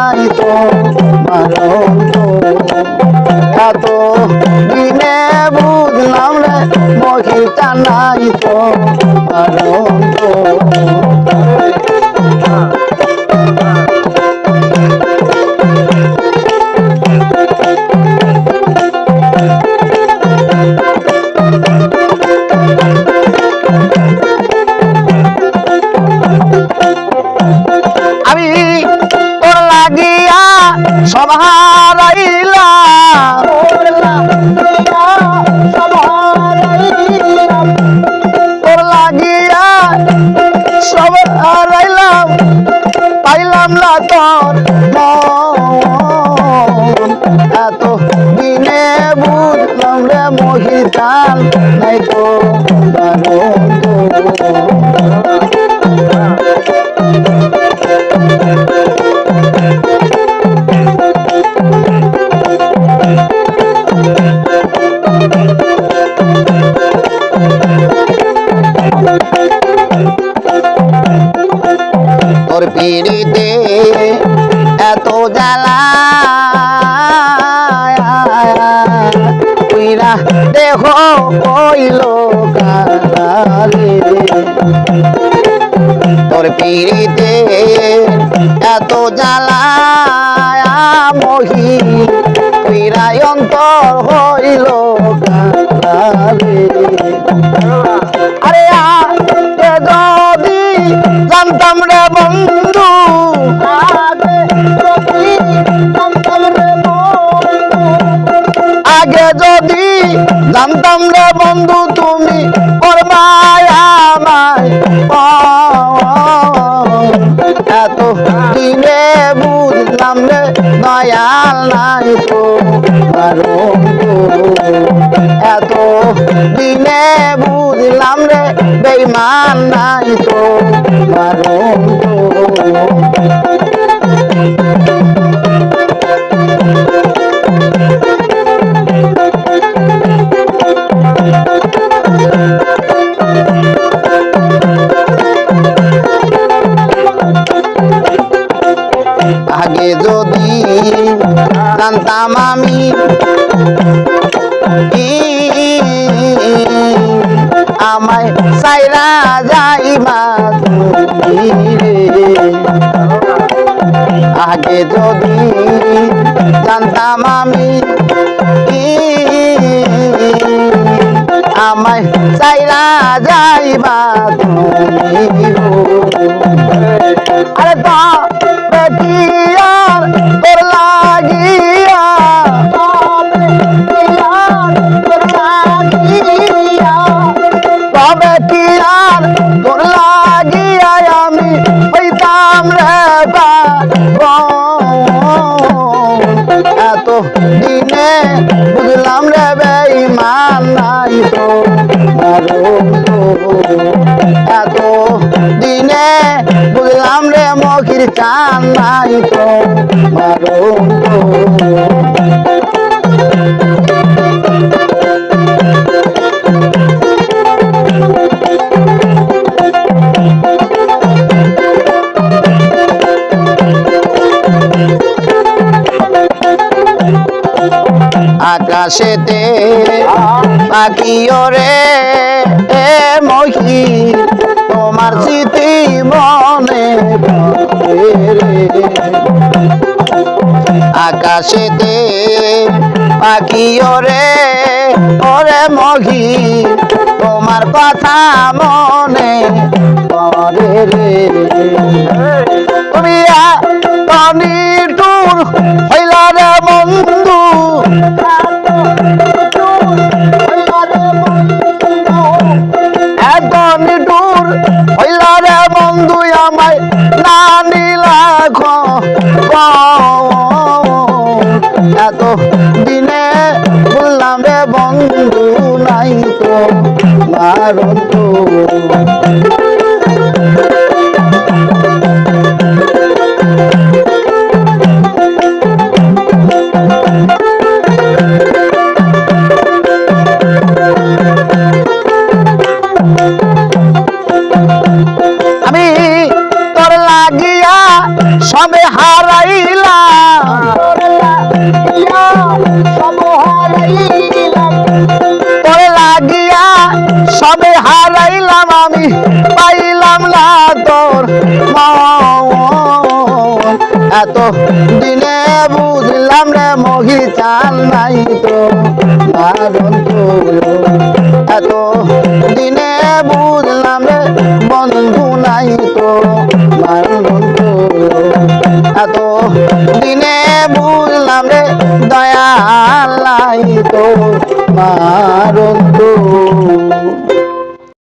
নাই তো মারন্ত এত দিনে বুঝলাম রে মহিটা নাই তো মারন্ত আমি তোর লাগিয়া সব হারাইলাম তোর লাগিয়া সব হারাইলাম পাইলাম না তোর এত দিনে বুঝলাম রে মহিতান নাই তো তোর পিড়িতে এত জ্বালা তুইরা দেহ কইল কারে তোর পিড়িতে এত জ্বালা মহি তুইরা অন্তর হইল কারে আরে যদি জানতাম রে বন্ধু আগে যদি জানতাম রে বন্ধু তুমি করবাই আমায় এত দিনে বুঝলাম রে দয়াল নাই তো এত দিনে বুঝলাম রে বেঈমান নাই তো আগে যদি জানতাম আমি আমায় সাইরা যাইবা আগে যদি জানতাম আমি আমায় সাইরা যাইবা আরে তো তোর লাগিয়া তবে কি আর তোর লাগিয়া আমি হইতাম রে এত দিনে বুঝলাম রে বেঈমান নাই তো এত দিনে বুঝলাম রে মখির চান নাই তো আকাশেতে পাখি ওরে মহি তোমার স্মৃতি মনে আকাশেতে পাখি ওরে ওরে মহি তোমার কথা মনে পড়ে রে তুমি টুর হইলা রে বন্ধু নিটুর হইলা রে বন্ধু আমায় না নিলা এত দিনে বললাম রে বন্ধু নাই তো মারন্ত আমি তোর লাগিয়া সবে হারাইলা সব হারাইলাম তোর লাগিয়া সবে হারাইলাম আমি পাইলাম না তোর মন এত দিনে বুঝলাম রে মহি চান নাই তো মারণ এত দিনে বুঝলাম রে বন্ধু নাই তো মারণ এত দিনে বুঝলাম রে দয়াল নাই তো মা